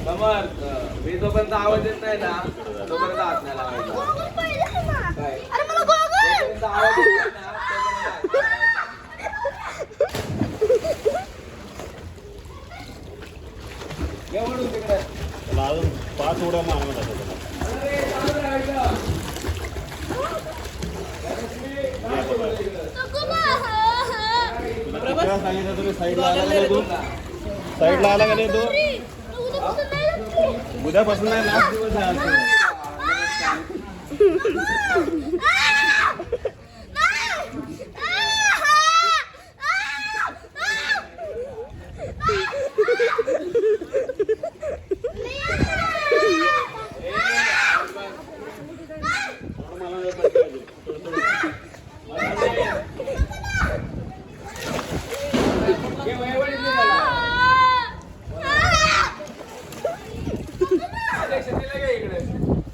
समर्थ मी जोपर्यंत आवाज येत नाही ना तोपर्यंत हात नाही लावायचा. काय? जोपर्यंत आवाज येत नाही ना, तोपर्यंत हात नाही लावायचा. ये वळून तिकडे. अजून 5 उड्या मारणार अरे, चालू राहायचं. सांगितलं तुम्ही साईडला आला का तू साईडला आला का नाही तू उद्यापासून नाही लास्ट दिवस आहे आज.